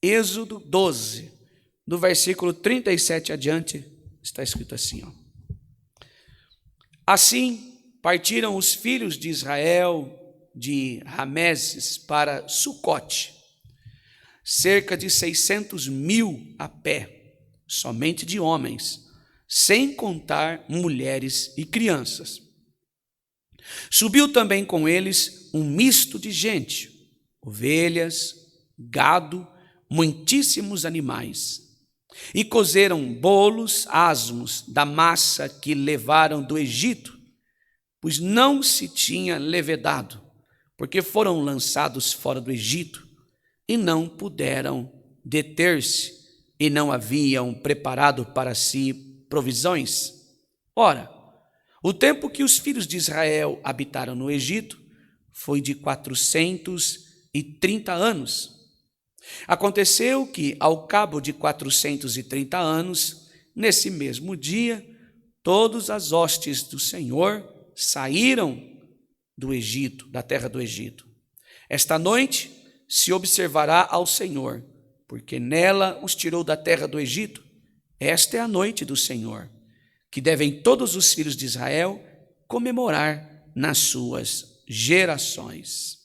Êxodo 12, do versículo 37 adiante, está escrito assim, ó. Assim partiram os filhos de Israel de Rameses para Sucote, cerca de 600.000 a pé, somente de homens, sem contar mulheres e crianças. Subiu também com eles um misto de gente, ovelhas, gado, muitíssimos animais. E cozeram bolos asmos da massa que levaram do Egito, pois não se tinha levedado, porque foram lançados fora do Egito e não puderam deter-se, e não haviam preparado para si provisões. Ora, o tempo que os filhos de Israel habitaram no Egito foi de 430 anos. Aconteceu que, ao cabo de 430 anos, nesse mesmo dia, todas as hostes do Senhor saíram do Egito, da terra do Egito. Esta noite se observará ao Senhor, porque nela os tirou da terra do Egito. Esta é a noite do Senhor, que devem todos os filhos de Israel comemorar nas suas gerações.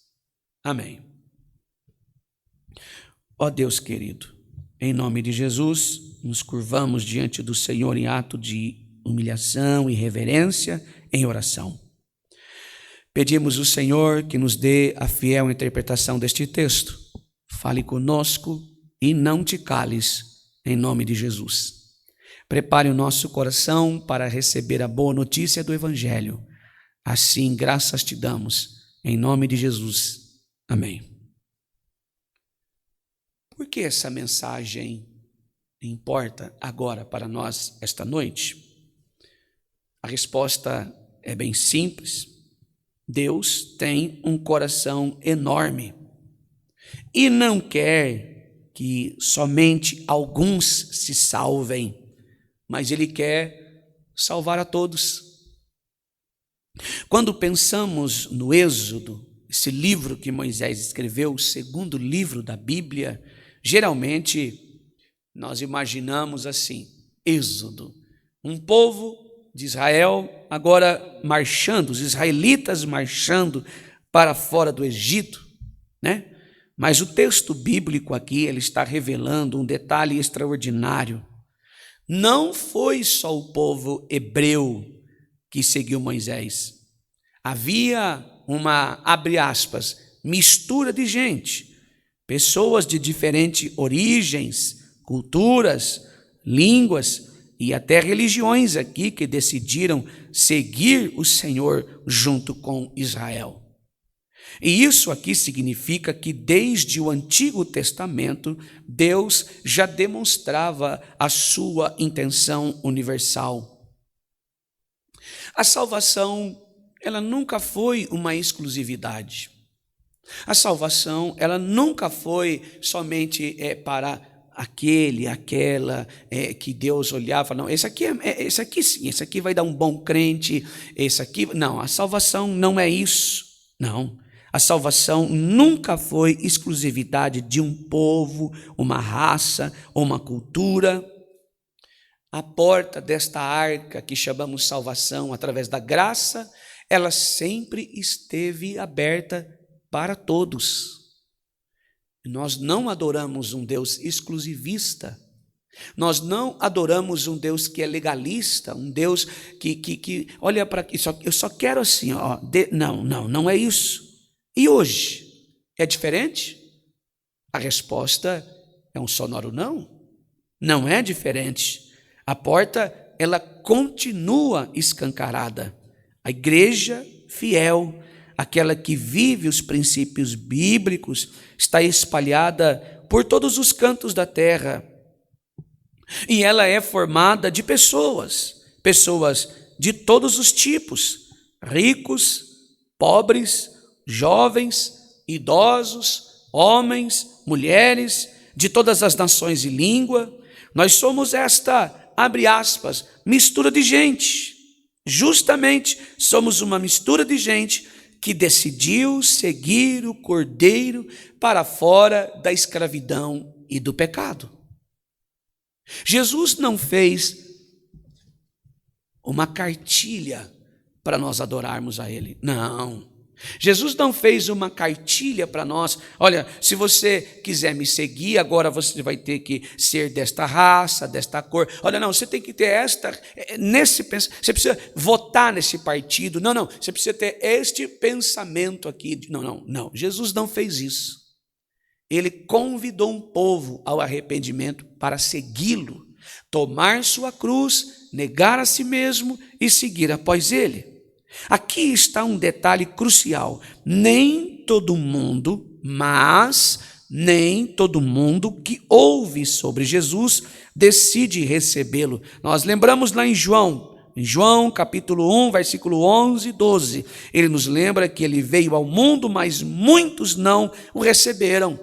Amém. Ó Deus querido, em nome de Jesus, nos curvamos diante do Senhor em ato de humilhação e reverência em oração. Pedimos ao Senhor que nos dê a fiel interpretação deste texto. Fale conosco e não te cales, em nome de Jesus. Prepare o nosso coração para receber a boa notícia do Evangelho. Assim, graças te damos, em nome de Jesus. Amém. Por que essa mensagem importa agora para nós esta noite? A resposta é bem simples. Deus tem um coração enorme e não quer que somente alguns se salvem, mas Ele quer salvar a todos. Quando pensamos no Êxodo, esse livro que Moisés escreveu, o segundo livro da Bíblia, geralmente nós imaginamos assim, Êxodo, um povo de Israel agora marchando, os israelitas marchando para fora do Egito, né? Mas o texto bíblico aqui, ele está revelando um detalhe extraordinário. Não foi só o povo hebreu que seguiu Moisés. Havia uma, abre aspas, mistura de gente, pessoas de diferentes origens, culturas, línguas e até religiões aqui que decidiram seguir o Senhor junto com Israel. E isso aqui significa que desde o Antigo Testamento, Deus já demonstrava a sua intenção universal. A salvação, ela nunca foi uma exclusividade. A salvação, ela nunca foi somente para aquela que Deus olhava, não, esse aqui sim, esse aqui vai dar um bom crente, esse aqui, não, a salvação não é isso, não. A salvação nunca foi exclusividade de um povo, uma raça ou uma cultura. A porta desta arca que chamamos salvação através da graça, ela sempre esteve aberta para todos. Nós não adoramos um Deus exclusivista. Nós não adoramos um Deus que é legalista, um Deus que olha para aqui, eu só quero assim, ó, não é isso. E hoje, é diferente? A resposta é um sonoro não. Não é diferente. A porta, ela continua escancarada. A igreja fiel, aquela que vive os princípios bíblicos, está espalhada por todos os cantos da terra. E ela é formada de pessoas de todos os tipos, ricos, pobres, jovens, idosos, homens, mulheres, de todas as nações e língua. Nós somos esta, abre aspas, mistura de gente. Justamente somos uma mistura de gente que decidiu seguir o Cordeiro para fora da escravidão e do pecado. Jesus não fez uma cartilha para nós adorarmos a Ele. Não. Jesus não fez uma cartilha para nós. Olha, se você quiser me seguir, agora você vai ter que ser desta raça, desta cor. Olha, não, você tem que ter você precisa votar nesse partido. Não, você precisa ter este pensamento aqui. Não. Jesus não fez isso. Ele convidou um povo ao arrependimento para segui-lo, tomar sua cruz, negar a si mesmo e seguir após ele. Aqui está um detalhe crucial: nem todo mundo que ouve sobre Jesus decide recebê-lo. Nós lembramos lá em João capítulo 1, versículo 11 e 12, ele nos lembra que ele veio ao mundo, mas muitos não o receberam.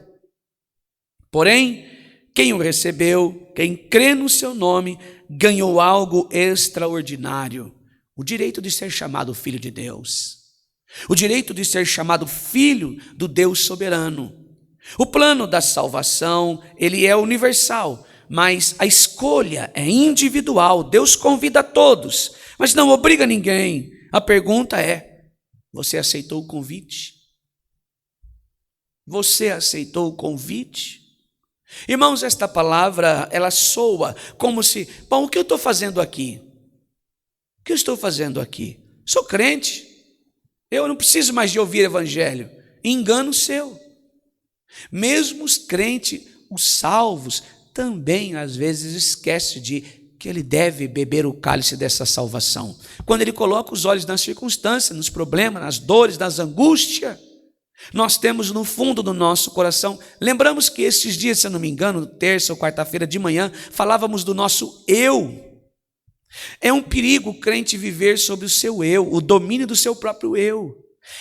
Porém, quem o recebeu, quem crê no seu nome, ganhou algo extraordinário: o direito de ser chamado filho de Deus, o direito de ser chamado filho do Deus soberano. O plano da salvação, ele é universal, mas a escolha é individual. Deus convida a todos, mas não obriga ninguém. A pergunta é: você aceitou o convite? Você aceitou o convite? Irmãos, esta palavra, ela soa como se, o que eu estou fazendo aqui? O que eu estou fazendo aqui? Sou crente, eu não preciso mais de ouvir evangelho. Engano seu. Mesmo os crentes, os salvos, também às vezes esquecem de que ele deve beber o cálice dessa salvação. Quando ele coloca os olhos nas circunstâncias, nos problemas, nas dores, nas angústias, nós temos no fundo do nosso coração. Lembramos que esses dias, se eu não me engano, terça ou quarta-feira de manhã, falávamos do nosso eu. É um perigo o crente viver sobre o seu eu, o domínio do seu próprio eu.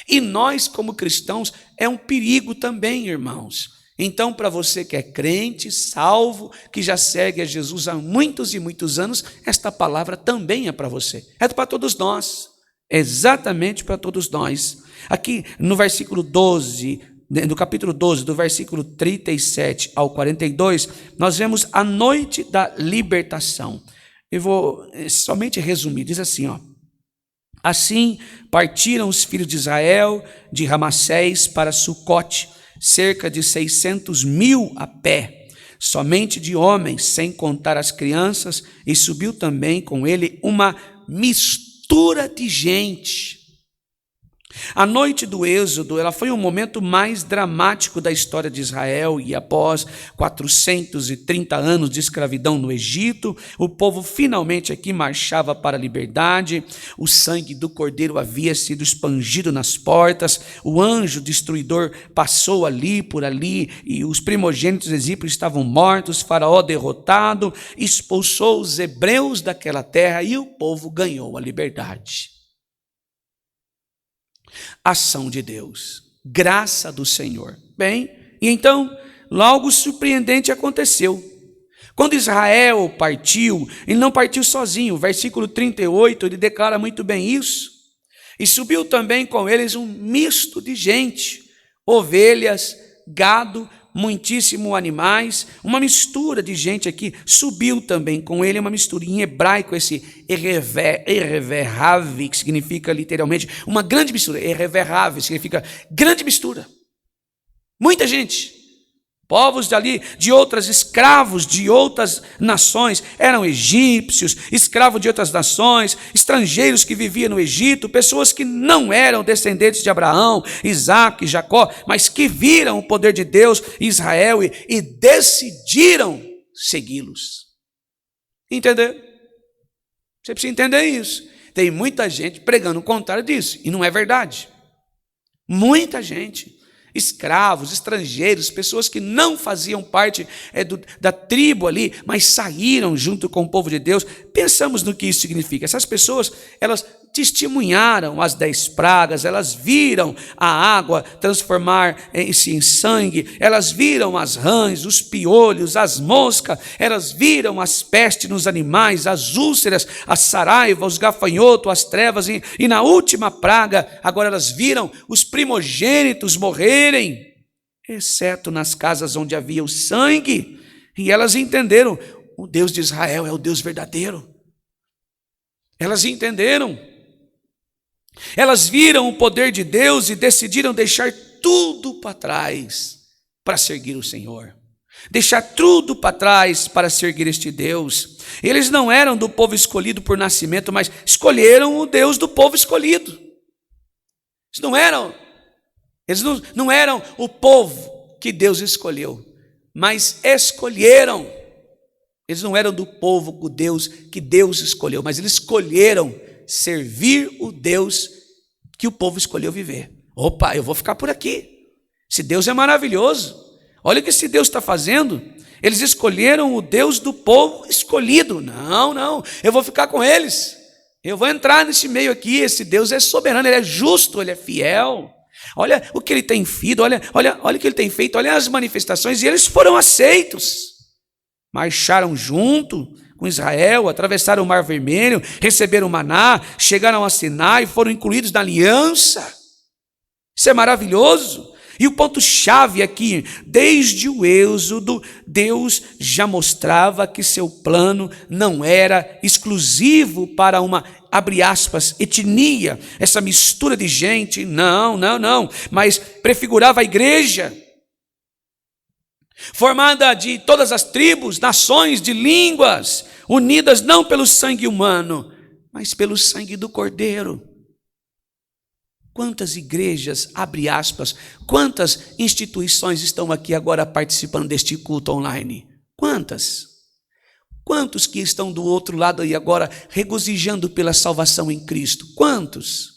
E nós, como cristãos, é um perigo também, irmãos. Então, para você que é crente, salvo, que já segue a Jesus há muitos e muitos anos, esta palavra também é para você. É para todos nós, exatamente para todos nós. Aqui no versículo 12, no capítulo 12, do versículo 37 ao 42, nós vemos a noite da libertação. Eu vou somente resumir, diz assim, assim partiram os filhos de Israel de Ramassés para Sucote, cerca de 600.000 a pé, somente de homens, sem contar as crianças, e subiu também com ele uma mistura de gente. A noite do Êxodo, ela foi o momento mais dramático da história de Israel, e após 430 anos de escravidão no Egito, o povo finalmente aqui marchava para a liberdade. O sangue do cordeiro havia sido espangido nas portas, o anjo destruidor passou por ali, e os primogênitos egípcios estavam mortos, Faraó derrotado, expulsou os hebreus daquela terra e o povo ganhou a liberdade. Ação de Deus, graça do Senhor. Bem, e então, algo surpreendente aconteceu. Quando Israel partiu, ele não partiu sozinho. O versículo 38, ele declara muito bem isso. E subiu também com eles um misto de gente, ovelhas, gado, muitíssimo animais, uma mistura de gente aqui. Subiu também com ele, uma mistura em hebraico, esse erreverrave, que significa literalmente uma grande mistura. Erreverrave significa grande mistura. Muita gente. Povos dali, de outras, escravos de outras nações, eram egípcios, escravos de outras nações, estrangeiros que viviam no Egito, pessoas que não eram descendentes de Abraão, Isaac, Jacó, mas que viram o poder de Deus, Israel, e decidiram segui-los. Entender? Você precisa entender isso. Tem muita gente pregando o contrário disso, e não é verdade. Muita gente. Escravos, estrangeiros, pessoas que não faziam parte da tribo ali, mas saíram junto com o povo de Deus. Pensamos no que isso significa. Essas pessoas, elas testemunharam as 10 pragas, elas viram a água transformar-se em sangue, elas viram as rãs, os piolhos, as moscas, elas viram as pestes nos animais, as úlceras, a saraiva, os gafanhotos, as trevas, e na última praga, agora elas viram os primogênitos morrerem, exceto nas casas onde havia o sangue. E elas entenderam, o Deus de Israel é o Deus verdadeiro. Elas entenderam. Elas viram o poder de Deus e decidiram deixar tudo para trás para seguir o Senhor. Deixar tudo para trás para seguir este Deus. Eles não eram do povo escolhido por nascimento, mas escolheram o Deus do povo escolhido. Eles não eram o povo que Deus escolheu, mas escolheram. Eles não eram do povo que Deus escolheu, mas eles escolheram servir o Deus que o povo escolheu viver. Opa, eu vou ficar por aqui. Esse Deus é maravilhoso. Olha o que esse Deus está fazendo. Eles escolheram o Deus do povo escolhido. Não, eu vou ficar com eles. Eu vou entrar nesse meio aqui. Esse Deus é soberano, Ele é justo, Ele é fiel. Olha o que Ele tem feito, olha o que Ele tem feito, olha as manifestações. E eles foram aceitos. Marcharam junto com Israel, atravessaram o Mar Vermelho, receberam o maná, chegaram a Sinai, foram incluídos na aliança. Isso é maravilhoso. E o ponto-chave aqui, desde o Êxodo, Deus já mostrava que seu plano não era exclusivo para uma, abre aspas, etnia, essa mistura de gente, não, mas prefigurava a igreja, formada de todas as tribos, nações, de línguas, unidas não pelo sangue humano, mas pelo sangue do Cordeiro. Quantas igrejas, abre aspas, quantas instituições estão aqui agora participando deste culto online? Quantas? Quantos que estão do outro lado aí agora regozijando pela salvação em Cristo? Quantos?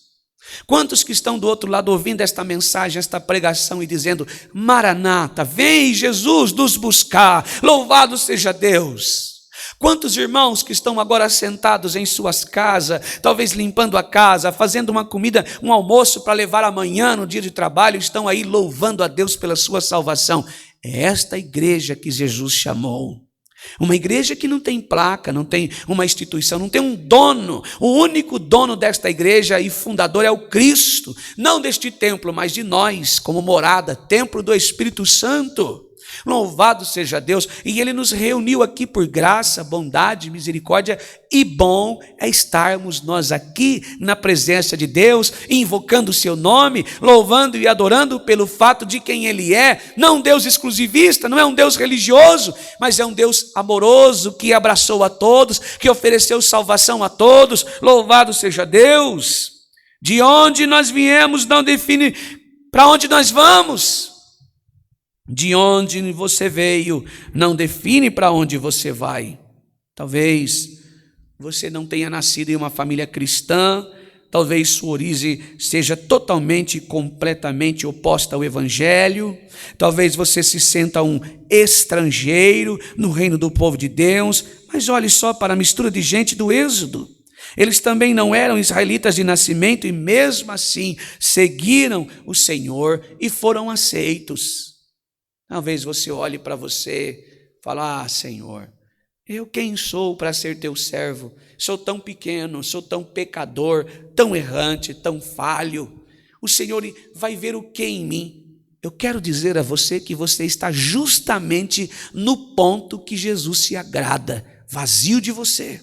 Quantos que estão do outro lado ouvindo esta mensagem, esta pregação e dizendo: Maranata, vem Jesus nos buscar, louvado seja Deus. Quantos irmãos que estão agora sentados em suas casas, talvez limpando a casa, fazendo uma comida, um almoço para levar amanhã no dia de trabalho, estão aí louvando a Deus pela sua salvação. É esta igreja que Jesus chamou. Uma igreja que não tem placa, não tem uma instituição, não tem um dono. O único dono desta igreja e fundador é o Cristo, não deste templo, mas de nós, como morada, templo do Espírito Santo. Louvado seja Deus, e Ele nos reuniu aqui por graça, bondade, misericórdia, e bom é estarmos nós aqui na presença de Deus, invocando o seu nome, louvando e adorando pelo fato de quem Ele é, não um Deus exclusivista, não é um Deus religioso, mas é um Deus amoroso, que abraçou a todos, que ofereceu salvação a todos. Louvado seja Deus. De onde nós viemos não define para onde nós vamos. De onde você veio não define para onde você vai. Talvez você não tenha nascido em uma família cristã, talvez sua origem seja totalmente e completamente oposta ao Evangelho, talvez você se sinta um estrangeiro no reino do povo de Deus, mas olhe só para a mistura de gente do Êxodo. Eles também não eram israelitas de nascimento e mesmo assim seguiram o Senhor e foram aceitos. Talvez você olhe para você e fale: Senhor, eu quem sou para ser teu servo? Sou tão pequeno, sou tão pecador, tão errante, tão falho. O Senhor vai ver o que em mim? Eu quero dizer a você que você está justamente no ponto que Jesus se agrada, vazio de você.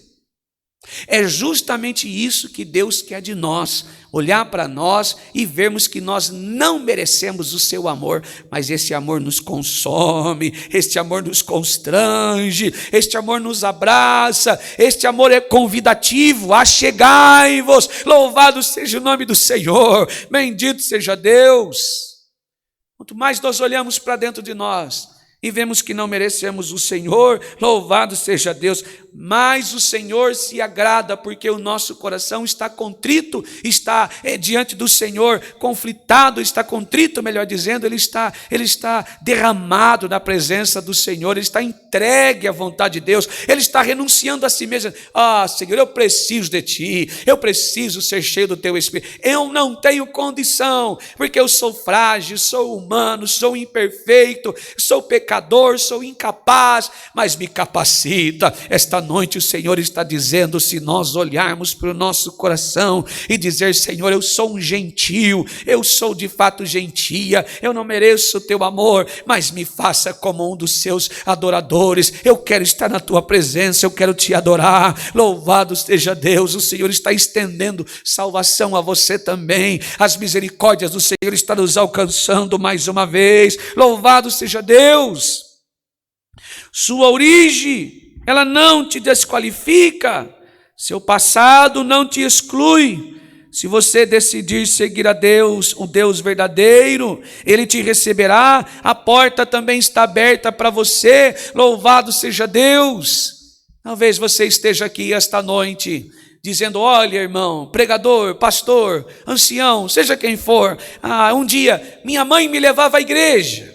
É justamente isso que Deus quer de nós, olhar para nós e vermos que nós não merecemos o seu amor, mas esse amor nos consome, este amor nos constrange, este amor nos abraça, este amor é convidativo: achegai-vos, louvado seja o nome do Senhor, bendito seja Deus. Quanto mais nós olhamos para dentro de nós e vemos que não merecemos o Senhor, louvado seja Deus, mas o Senhor se agrada, porque o nosso coração está contrito, está diante do Senhor, conflitado, está contrito, melhor dizendo, ele está derramado na presença do Senhor, ele está entregue à vontade de Deus, ele está renunciando a si mesmo. Senhor, eu preciso de Ti, eu preciso ser cheio do Teu Espírito, eu não tenho condição, porque eu sou frágil, sou humano, sou imperfeito, sou pecador, pecador, sou incapaz, mas me capacita. Esta noite o Senhor está dizendo, se nós olharmos para o nosso coração e dizer, Senhor, eu sou um gentio, eu sou de fato gentia, eu não mereço o teu amor, mas me faça como um dos seus adoradores. Eu quero estar na tua presença, eu quero te adorar. Louvado seja Deus, o Senhor está estendendo salvação a você também. As misericórdias do Senhor estão nos alcançando mais uma vez. Louvado seja Deus. Sua origem, ela não te desqualifica. Seu passado não te exclui. Se você decidir seguir a Deus, o Deus verdadeiro, Ele te receberá. A porta também está aberta para você. Louvado seja Deus. Talvez você esteja aqui esta noite dizendo, olha, irmão, pregador, pastor, ancião, seja quem for, um dia minha mãe me levava à igreja,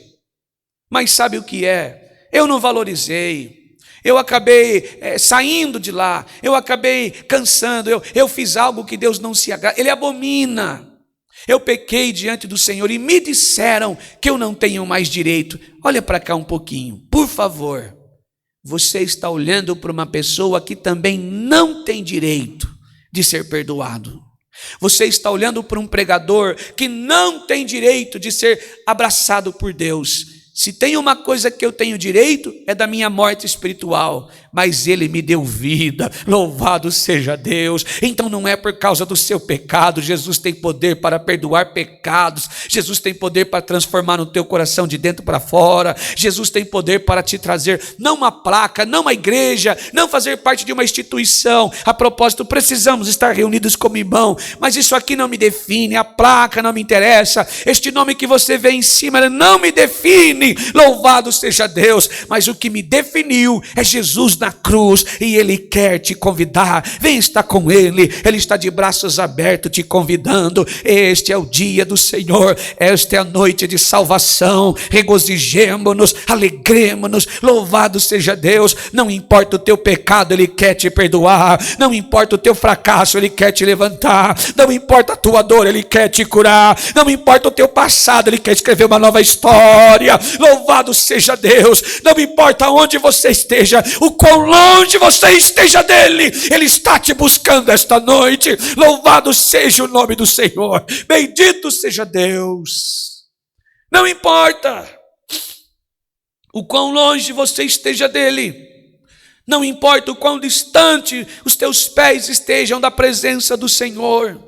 mas sabe o que é? Eu não valorizei, eu acabei saindo de lá, eu acabei cansando, eu fiz algo que Deus não se agrada, Ele abomina. Eu pequei diante do Senhor e me disseram que eu não tenho mais direito. Olha para cá um pouquinho, por favor. Você está olhando para uma pessoa que também não tem direito de ser perdoado. Você está olhando para um pregador que não tem direito de ser abraçado por Deus. Se tem uma coisa que eu tenho direito, é da minha morte espiritual, mas Ele me deu vida, louvado seja Deus. Então não é por causa do seu pecado. Jesus tem poder para perdoar pecados, Jesus tem poder para transformar no teu coração de dentro para fora, Jesus tem poder para te trazer, não uma placa, não uma igreja, não fazer parte de uma instituição. A propósito, precisamos estar reunidos como irmão, mas isso aqui não me define, a placa não me interessa, este nome que você vê em cima, ele não me define. Louvado seja Deus, mas o que me definiu é Jesus na cruz, e Ele quer te convidar. Vem estar com Ele, Ele está de braços abertos te convidando. Este é o dia do Senhor, esta é a noite de salvação. Regozijemo-nos, alegremo-nos, louvado seja Deus. Não importa o teu pecado, Ele quer te perdoar. Não importa o teu fracasso, Ele quer te levantar. Não importa a tua dor, Ele quer te curar. Não importa o teu passado, Ele quer escrever uma nova história. Louvado seja Deus. Não importa onde você esteja, o quão longe você esteja dele, Ele está te buscando esta noite. Louvado seja o nome do Senhor. Bendito seja Deus. Não importa o quão longe você esteja dele, não importa o quão distante os teus pés estejam da presença do Senhor,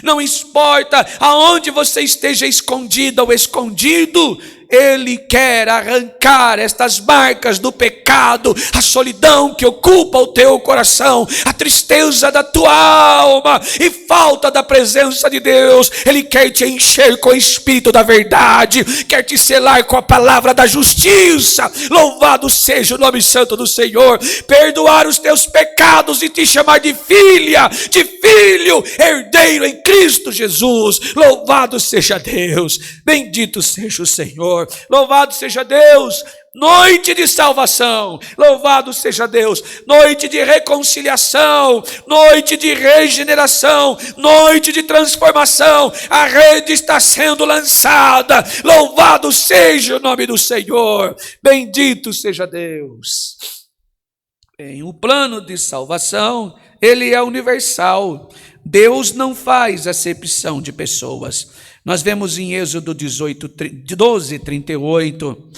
não importa aonde você esteja escondida ou escondido, Ele quer arrancar estas marcas do pecado, a solidão que ocupa o teu coração, a tristeza da tua alma e falta da presença de Deus. Ele quer te encher com o Espírito da verdade, quer te selar com a palavra da justiça. Louvado seja o nome santo do Senhor. Perdoar os teus pecados e te chamar de filha, de filho, herdeiro em Cristo Jesus. Louvado seja Deus, bendito seja o Senhor. Louvado seja Deus, noite de salvação, louvado seja Deus, noite de reconciliação, noite de regeneração, noite de transformação. A rede está sendo lançada, louvado seja o nome do Senhor, bendito seja Deus. Bem, o plano de salvação, ele é universal. Deus não faz acepção de pessoas. Nós vemos em Êxodo 12, 38,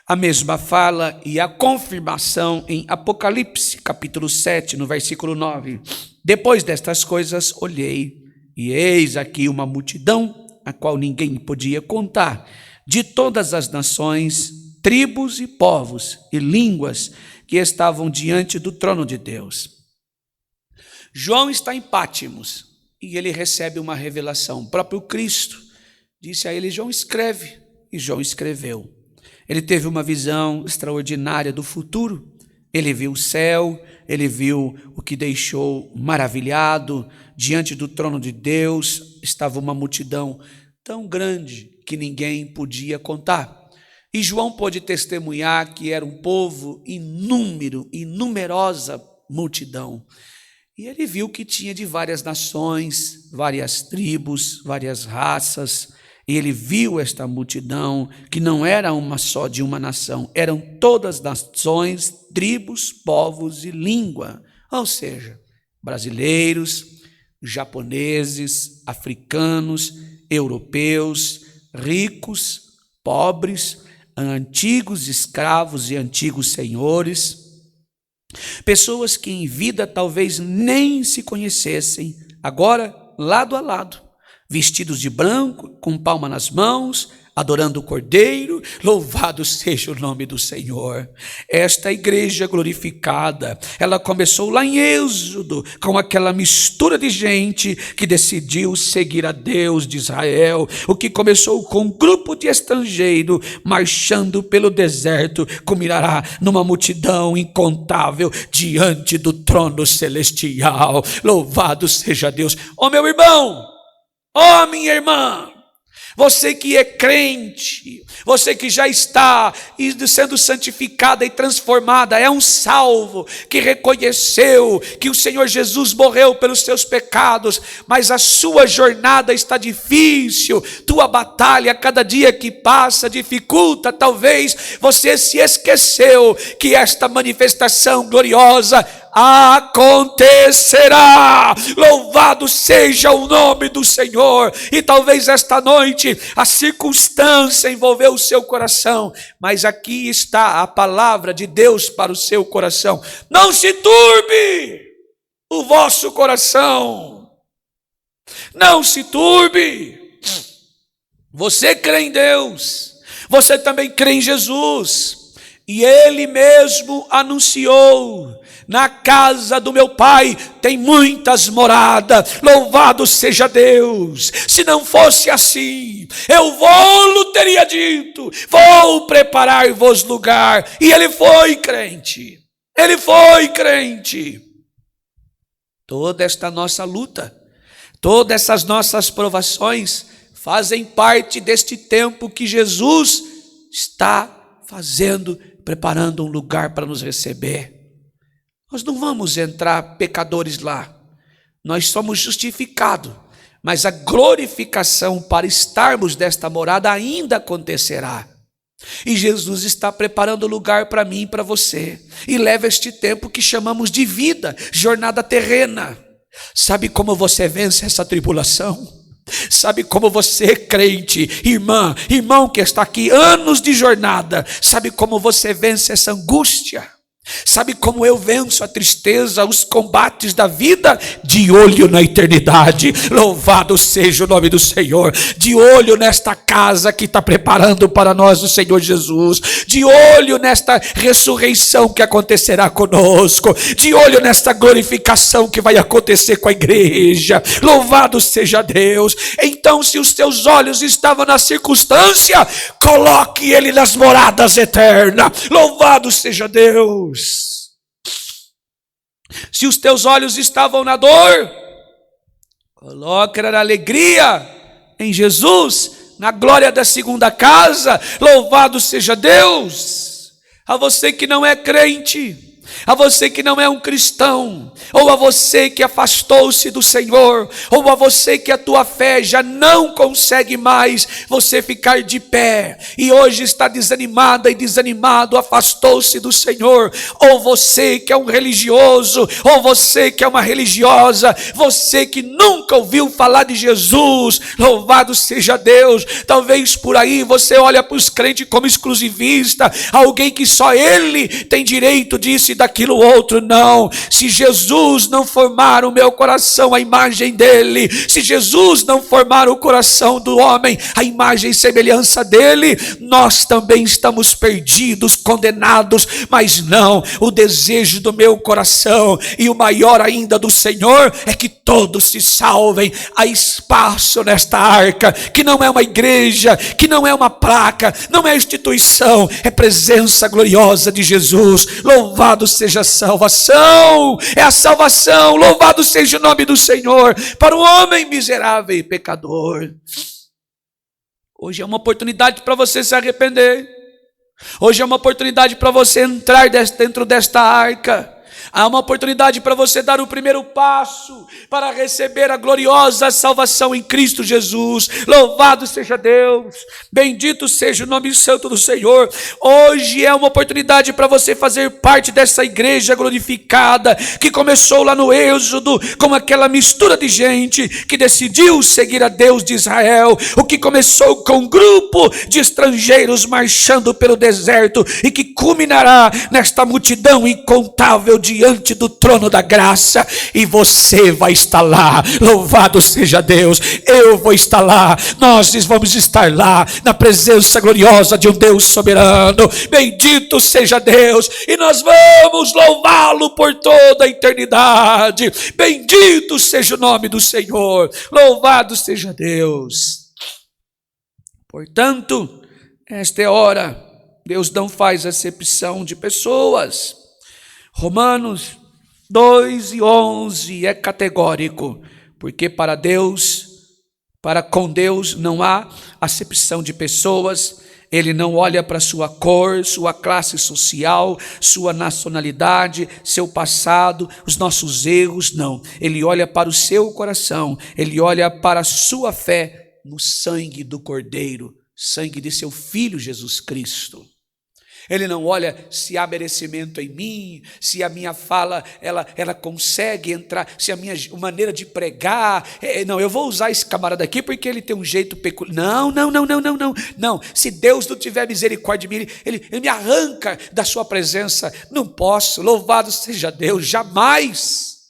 a mesma fala e a confirmação em Apocalipse, capítulo 7, no versículo 9. Depois destas coisas olhei, e eis aqui uma multidão, a qual ninguém podia contar, de todas as nações, tribos e povos e línguas que estavam diante do trono de Deus. João está em Pátimos e ele recebe uma revelação. O próprio Cristo disse a ele, João, escreve. E João escreveu. Ele teve uma visão extraordinária do futuro. Ele viu o céu, ele viu o que deixou maravilhado. Diante do trono de Deus estava uma multidão tão grande que ninguém podia contar. E João pôde testemunhar que era um povo inúmero, numerosa multidão. E ele viu que tinha de várias nações, várias tribos, várias raças. E ele viu esta multidão, que não era uma só de uma nação, eram todas nações, tribos, povos e língua. Ou seja, brasileiros, japoneses, africanos, europeus, ricos, pobres, antigos escravos e antigos senhores, pessoas que em vida talvez nem se conhecessem, agora lado a lado, vestidos de branco, com palma nas mãos, adorando o Cordeiro. Louvado seja o nome do Senhor. Esta igreja glorificada, ela começou lá em Êxodo, com aquela mistura de gente que decidiu seguir a Deus de Israel, o que começou com um grupo de estrangeiros marchando pelo deserto, culminará numa multidão incontável diante do trono celestial. Louvado seja Deus. Ó meu irmão, ó minha irmã, você que é crente, você que já está sendo santificada e transformada, é um salvo que reconheceu que o Senhor Jesus morreu pelos seus pecados, mas a sua jornada está difícil, tua batalha a cada dia que passa dificulta. Talvez você se esqueceu que esta manifestação gloriosa acontecerá. Louvado seja o nome do Senhor. E talvez esta noite a circunstância envolveu o seu coração, mas aqui está a palavra de Deus para o seu coração. Não se turbe o vosso coração, não se turbe. Você crê em Deus, você também crê em Jesus, e Ele mesmo anunciou: na casa do meu pai tem muitas moradas. Louvado seja Deus. Se não fosse assim, eu vou-lo teria dito: vou preparar-vos lugar. E ele foi crente, ele foi crente. Toda esta nossa luta, todas essas nossas provações fazem parte deste tempo que Jesus está fazendo, preparando um lugar para nos receber. Nós não vamos entrar pecadores lá, nós somos justificados, mas a glorificação para estarmos desta morada ainda acontecerá. E Jesus está preparando lugar para mim e para você, e leva este tempo que chamamos de vida, jornada terrena. Sabe como você vence essa tribulação? Sabe como você, crente, irmã, irmão que está aqui, anos de jornada, sabe como você vence essa angústia? Sabe como eu venço a tristeza, os combates da vida? De olho na eternidade. Louvado seja o nome do Senhor. De olho nesta casa que está preparando para nós o Senhor Jesus. De olho nesta ressurreição que acontecerá conosco. De olho nesta glorificação que vai acontecer com a igreja. Louvado seja Deus. Então, se os teus olhos estavam na circunstância, coloque ele nas moradas eternas. Louvado seja Deus. Se os teus olhos estavam na dor, coloque na alegria em Jesus, na glória da segunda casa. Louvado seja Deus. A você que não é crente, a você que não é um cristão, ou a você que afastou-se do Senhor, ou a você que a tua fé já não consegue mais você ficar de pé, e hoje está desanimada e desanimado, afastou-se do Senhor, ou você que é um religioso, ou você que é uma religiosa, você que nunca ouviu falar de Jesus, louvado seja Deus. Talvez por aí você olha para os crentes como exclusivista, alguém que só ele tem direito disso e daquilo outro. Não, se Jesus não formar o meu coração a imagem dele, se Jesus não formar o coração do homem a imagem e semelhança dele, nós também estamos perdidos, condenados. Mas não, o desejo do meu coração e o maior ainda do Senhor é que todos se salvem. Há espaço nesta arca, que não é uma igreja, que não é uma placa, não é instituição, é presença gloriosa de Jesus. Louvado seja a salvação, é a salvação. Louvado seja o nome do Senhor para o homem miserável e pecador. Hoje é uma oportunidade para você se arrepender. Hoje é uma oportunidade para você entrar dentro desta arca. Há uma oportunidade para você dar o primeiro passo para receber a gloriosa salvação em Cristo Jesus. Louvado seja Deus, bendito seja o nome santo do Senhor. Hoje é uma oportunidade para você fazer parte dessa igreja glorificada, que começou lá no Êxodo, com aquela mistura de gente que decidiu seguir a Deus de Israel, o que começou com um grupo de estrangeiros marchando pelo deserto e que culminará nesta multidão incontável diante do trono da graça, e você vai estar lá. Louvado seja Deus, eu vou estar lá, nós vamos estar lá na presença gloriosa de um Deus soberano. Bendito seja Deus, e nós vamos louvá-lo por toda a eternidade. Bendito seja o nome do Senhor, louvado seja Deus. Portanto, esta é hora. Deus não faz acepção de pessoas. Romanos 2:11 é categórico, porque para com Deus não há acepção de pessoas. Ele não olha para sua cor, sua classe social, sua nacionalidade, seu passado, os nossos erros, não. Ele olha para o seu coração, ele olha para a sua fé no sangue do Cordeiro, sangue de seu Filho Jesus Cristo. Ele não olha se há merecimento em mim, se a minha fala ela consegue entrar, se a minha maneira de pregar, não, eu vou usar esse camarada aqui porque ele tem um jeito peculiar. Não. Se Deus não tiver misericórdia de mim, ele me arranca da sua presença. Não posso. Louvado seja Deus, jamais.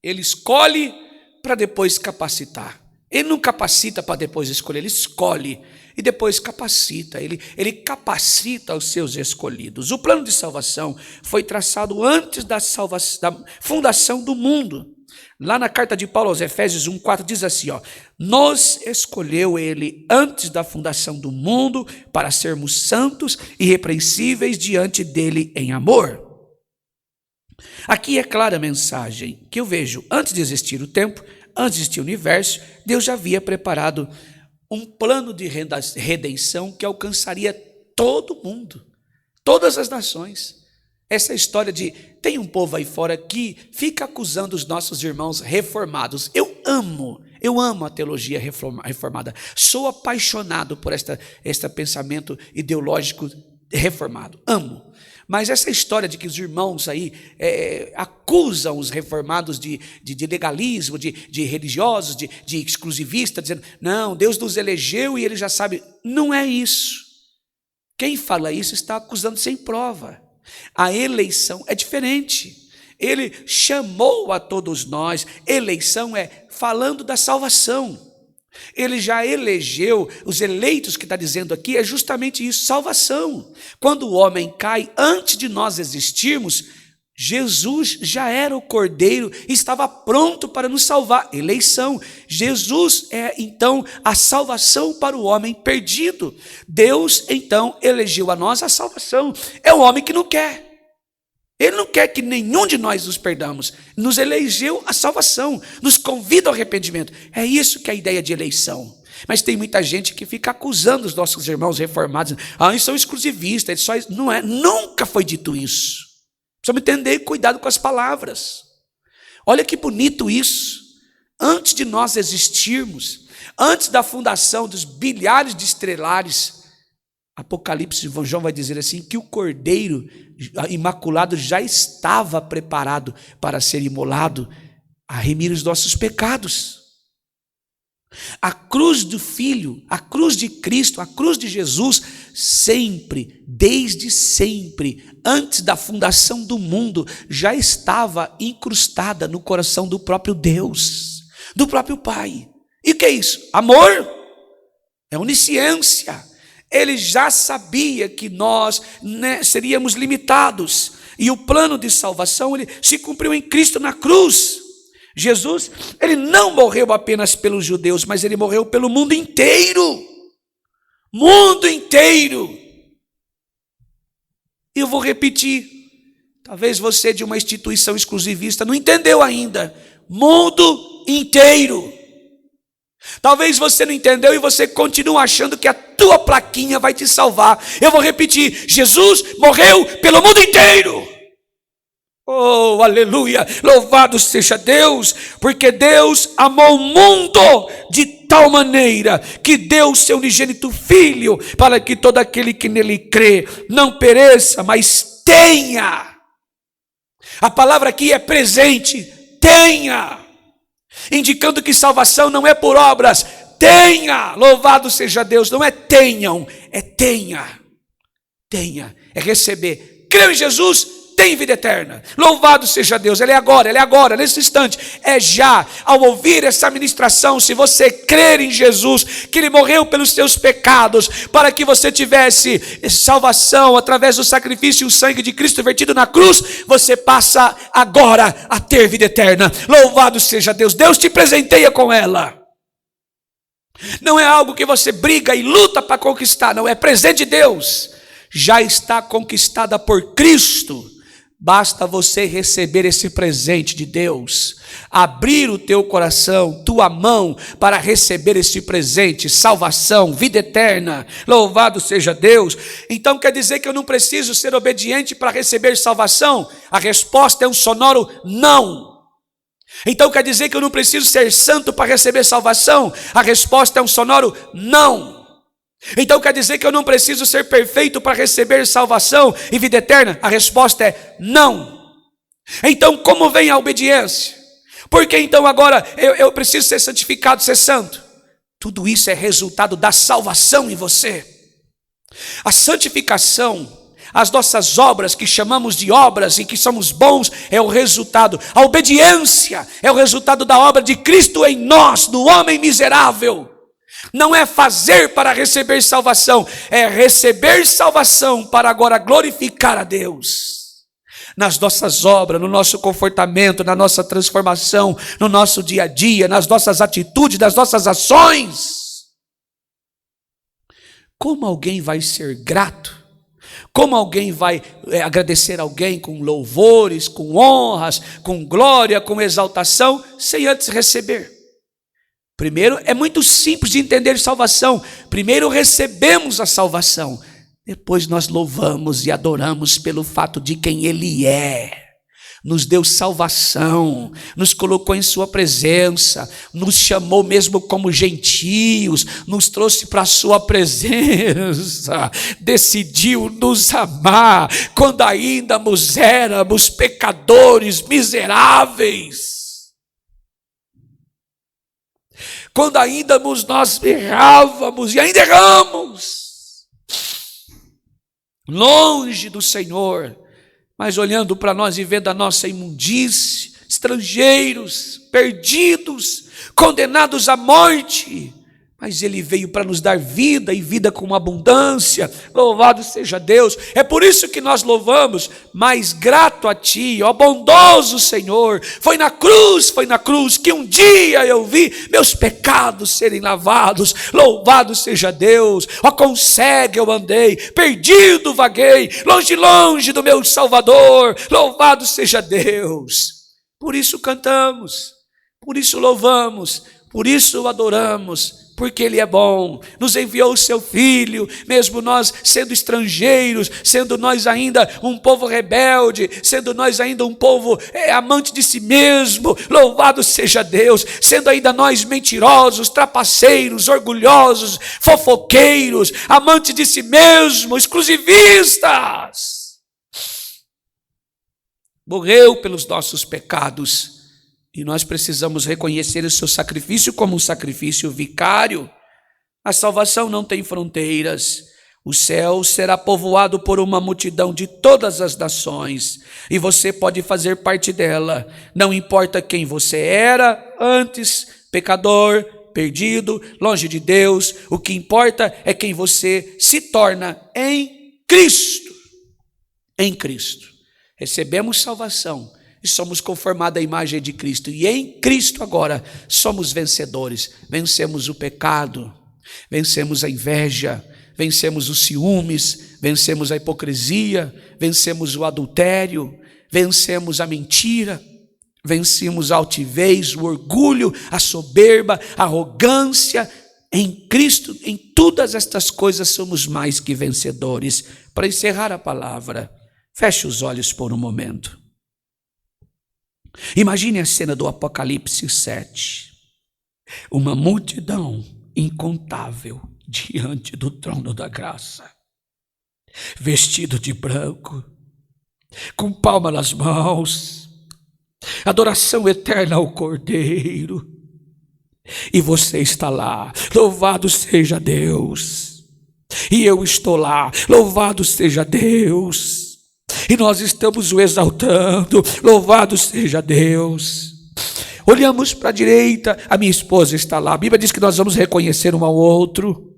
Ele escolhe para depois capacitar. Ele não capacita para depois escolher, ele escolhe e depois capacita. Ele capacita os seus escolhidos. O plano de salvação foi traçado antes da fundação do mundo. Lá na carta de Paulo aos Efésios 1:4 diz assim, nos escolheu ele antes da fundação do mundo para sermos santos e irrepreensíveis diante dele em amor. Aqui é clara a mensagem que eu vejo. Antes de existir o tempo, antes de existir o universo, Deus já havia preparado um plano de redenção que alcançaria todo mundo, todas as nações. Essa história de, tem um povo aí fora que fica acusando os nossos irmãos reformados. Eu amo a teologia reformada. Sou apaixonado por este pensamento ideológico reformado. Amo. Mas essa história de que os irmãos aí acusam os reformados de legalismo, de religiosos, de exclusivistas, dizendo, não, Deus nos elegeu e ele já sabe. Não é isso. Quem fala isso está acusando sem prova. A eleição é diferente. Ele chamou a todos nós. Eleição é falando da salvação. Ele já elegeu, os eleitos que está dizendo aqui é justamente isso, salvação. Quando o homem cai, antes de nós existirmos, Jesus já era o Cordeiro e estava pronto para nos salvar. Eleição. Jesus é então a salvação para o homem perdido. Deus então elegeu a nós a salvação. É o homem que não quer. Ele não quer que nenhum de nós nos perdamos. Nos elegeu a salvação, nos convida ao arrependimento. É isso que é a ideia de eleição. Mas tem muita gente que fica acusando os nossos irmãos reformados. Eles são exclusivistas. Não é, nunca foi dito isso. Precisamos entender e cuidado com as palavras. Olha que bonito isso. Antes de nós existirmos, antes da fundação dos bilhares de estrelares, Apocalipse, João vai dizer assim, que o Cordeiro imaculado já estava preparado para ser imolado, a remir os nossos pecados. A cruz do Filho, a cruz de Cristo, a cruz de Jesus, sempre, desde sempre, antes da fundação do mundo, já estava incrustada no coração do próprio Deus, do próprio Pai. E o que é isso? Amor, é onisciência. Ele já sabia que nós seríamos limitados. E o plano de salvação ele se cumpriu em Cristo na cruz. Jesus, ele não morreu apenas pelos judeus, mas ele morreu pelo mundo inteiro. Mundo inteiro. E eu vou repetir. Talvez você de uma instituição exclusivista não entendeu ainda. Mundo inteiro. Talvez você não entendeu e você continua achando que a tua plaquinha vai te salvar. Eu vou repetir, Jesus morreu pelo mundo inteiro. Oh, aleluia, louvado seja Deus, porque Deus amou o mundo de tal maneira que deu o seu unigênito Filho, para que todo aquele que nele crê não pereça, mas tenha. A palavra aqui é presente, tenha, indicando que salvação não é por obras, tenha, louvado seja Deus, não é tenham, é tenha, é receber, creu em Jesus, tem vida eterna, louvado seja Deus, ele é agora, nesse instante, é já, ao ouvir essa ministração, se você crer em Jesus, que ele morreu pelos seus pecados, para que você tivesse salvação, através do sacrifício e o sangue de Cristo vertido na cruz, você passa agora a ter vida eterna, louvado seja Deus, Deus te presenteia com ela, não é algo que você briga e luta para conquistar, não, é presente de Deus, já está conquistada por Cristo. Basta você receber esse presente de Deus, abrir o teu coração, tua mão, para receber esse presente, salvação, vida eterna, louvado seja Deus. Então quer dizer que eu não preciso ser obediente para receber salvação? A resposta é um sonoro não. Então quer dizer que eu não preciso ser santo para receber salvação? A resposta é um sonoro não. Então quer dizer que eu não preciso ser perfeito para receber salvação e vida eterna? A resposta é não. Então como vem a obediência? Porque então agora eu preciso ser santificado, ser santo? Tudo isso é resultado da salvação em você. A santificação, as nossas obras que chamamos de obras e que somos bons, é o resultado. A obediência é o resultado da obra de Cristo em nós, do homem miserável. Não é fazer para receber salvação, é receber salvação para agora glorificar a Deus. Nas nossas obras, no nosso comportamento, na nossa transformação, no nosso dia a dia, nas nossas atitudes, nas nossas ações. Como alguém vai ser grato? Como alguém vai agradecer alguém com louvores, com honras, com glória, com exaltação, sem antes receber? Primeiro, é muito simples de entender salvação. Primeiro recebemos a salvação. Depois nós louvamos e adoramos pelo fato de quem Ele é. Nos deu salvação, nos colocou em sua presença, nos chamou mesmo como gentios, nos trouxe para a sua presença, decidiu nos amar, quando ainda éramos pecadores, miseráveis. Quando ainda nós errávamos e ainda erramos, longe do Senhor, mas olhando para nós e vendo a nossa imundície, estrangeiros, perdidos, condenados à morte, mas Ele veio para nos dar vida e vida com abundância, louvado seja Deus. É por isso que nós louvamos, mas grato a Ti, ó bondoso Senhor, foi na cruz que um dia eu vi meus pecados serem lavados, louvado seja Deus. Ó quão cego eu andei, perdido vaguei, longe do meu Salvador, louvado seja Deus. Por isso cantamos, por isso louvamos, por isso adoramos, porque Ele é bom, nos enviou o seu Filho, mesmo nós sendo estrangeiros, sendo nós ainda um povo rebelde, sendo nós ainda um povo amante de si mesmo, louvado seja Deus, sendo ainda nós mentirosos, trapaceiros, orgulhosos, fofoqueiros, amantes de si mesmo, exclusivistas. Morreu pelos nossos pecados. E nós precisamos reconhecer o seu sacrifício como um sacrifício vicário. A salvação não tem fronteiras. O céu será povoado por uma multidão de todas as nações. E você pode fazer parte dela. Não importa quem você era antes, pecador, perdido, longe de Deus. O que importa é quem você se torna em Cristo. Em Cristo. Recebemos salvação. E somos conformados à imagem de Cristo. E em Cristo agora somos vencedores. Vencemos o pecado, vencemos a inveja, vencemos os ciúmes, vencemos a hipocrisia, vencemos o adultério, vencemos a mentira, vencemos a altivez, o orgulho, a soberba, a arrogância. Em Cristo, em todas estas coisas somos mais que vencedores. Para encerrar a palavra, feche os olhos por um momento. Imagine a cena do Apocalipse 7. Uma multidão incontável diante do trono da graça, vestido de branco, com palma nas mãos, adoração eterna ao Cordeiro. E você está lá, louvado seja Deus. E eu estou lá, louvado seja Deus. E nós estamos o exaltando, louvado seja Deus. Olhamos para a direita, a minha esposa está lá. A Bíblia diz que nós vamos reconhecer um ao outro.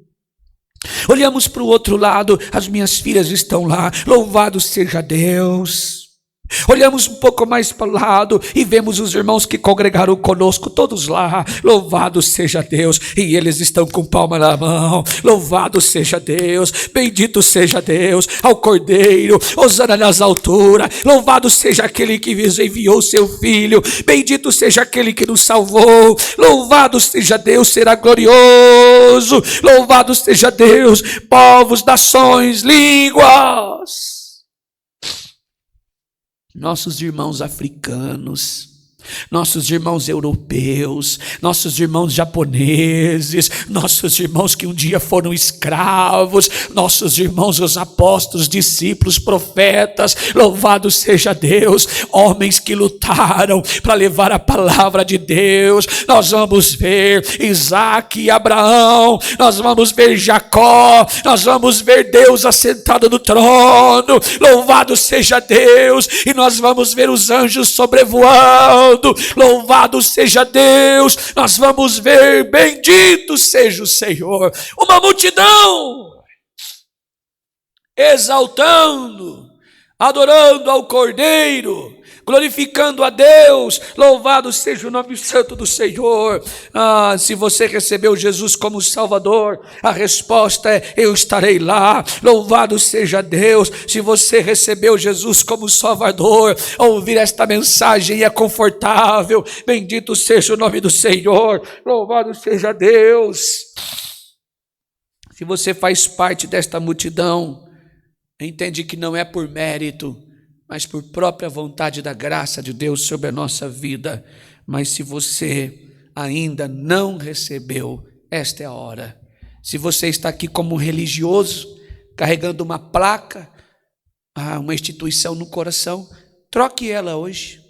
Olhamos para o outro lado, as minhas filhas estão lá, louvado seja Deus. Olhamos um pouco mais para o lado e vemos os irmãos que congregaram conosco, todos lá, louvado seja Deus, e eles estão com palma na mão, louvado seja Deus, bendito seja Deus, ao Cordeiro, hosana nas alturas, louvado seja aquele que nos enviou seu Filho, bendito seja aquele que nos salvou, louvado seja Deus, será glorioso, louvado seja Deus, povos, nações, línguas. Nossos irmãos africanos, nossos irmãos europeus, nossos irmãos japoneses, nossos irmãos que um dia foram escravos, nossos irmãos os apóstolos, discípulos, profetas, louvado seja Deus, homens que lutaram para levar a palavra de Deus. Nós vamos ver Isaac e Abraão, nós vamos ver Jacó, nós vamos ver Deus assentado no trono, louvado seja Deus, e nós vamos ver os anjos sobrevoando, louvado seja Deus, nós vamos ver, bendito seja o Senhor, uma multidão exaltando, adorando ao Cordeiro, glorificando a Deus, louvado seja o nome santo do Senhor. Se você recebeu Jesus como Salvador, a resposta é: eu estarei lá, louvado seja Deus. Se você recebeu Jesus como Salvador, ouvir esta mensagem é confortável, bendito seja o nome do Senhor, louvado seja Deus. Se você faz parte desta multidão, entende que não é por mérito, mas por própria vontade da graça de Deus sobre a nossa vida. Mas se você ainda não recebeu, esta é a hora. Se você está aqui como religioso, carregando uma placa, uma instituição no coração, troque ela hoje.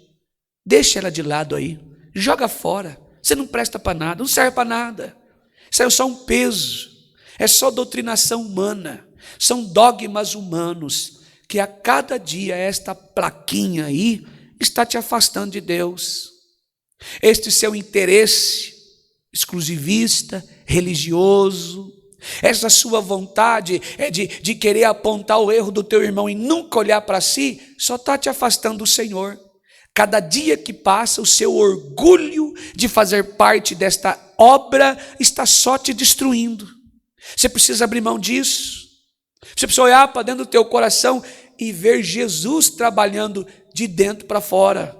Deixe ela de lado aí, joga fora. Você não presta para nada, não serve para nada. Isso é só um peso, é só doutrinação humana, são dogmas humanos, que a cada dia esta plaquinha aí está te afastando de Deus. Este seu interesse exclusivista, religioso, essa sua vontade de querer apontar o erro do teu irmão e nunca olhar para si, só está te afastando do Senhor. Cada dia que passa, o seu orgulho de fazer parte desta obra está só te destruindo. Você precisa abrir mão disso. Você precisa olhar para dentro do teu coração e ver Jesus trabalhando de dentro para fora,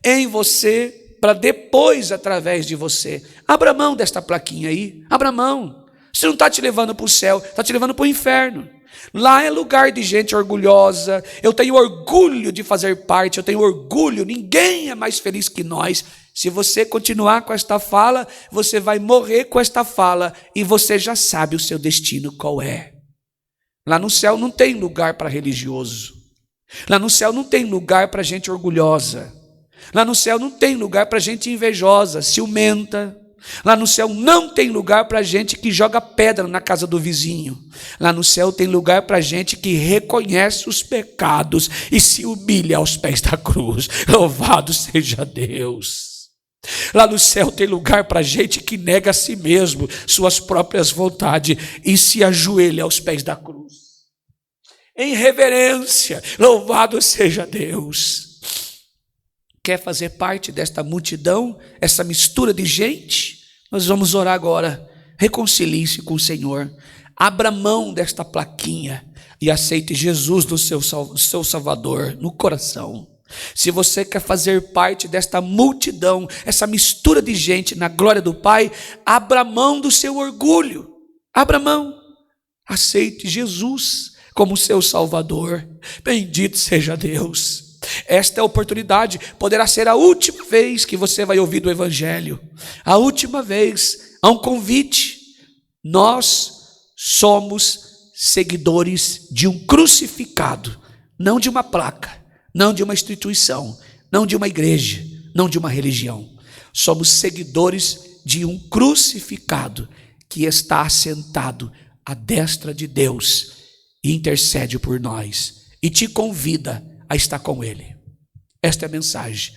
em você, para depois através de você. Abra mão desta plaquinha aí, abra mão. Você não está te levando para o céu, está te levando para o inferno. Lá é lugar de gente orgulhosa. Eu tenho orgulho de fazer parte, eu tenho orgulho, ninguém é mais feliz que nós. Se você continuar com esta fala, você vai morrer com esta fala, e você já sabe o seu destino qual é. Lá no céu não tem lugar para religioso. Lá no céu não tem lugar para gente orgulhosa. Lá no céu não tem lugar para gente invejosa, ciumenta. Lá no céu não tem lugar para gente que joga pedra na casa do vizinho. Lá no céu tem lugar para gente que reconhece os pecados e se humilha aos pés da cruz. Louvado seja Deus. Lá no céu tem lugar para gente que nega a si mesmo, suas próprias vontades, e se ajoelha aos pés da cruz, em reverência. Louvado seja Deus. Quer fazer parte desta multidão, essa mistura de gente? Nós vamos orar agora. Reconcilie-se com o Senhor, abra mão desta plaquinha e aceite Jesus no seu Salvador no coração. Se você quer fazer parte desta multidão, essa mistura de gente na glória do Pai, abra mão do seu orgulho, abra mão, aceite Jesus como seu Salvador. Bendito seja Deus. esta é a oportunidade, poderá ser a última vez que você vai ouvir do Evangelho, a última vez. Há um convite. Nós somos seguidores de um crucificado, não de uma placa, não de uma instituição, não de uma igreja, não de uma religião. Somos seguidores de um crucificado que está assentado à destra de Deus e intercede por nós e te convida a estar com Ele. Esta é a mensagem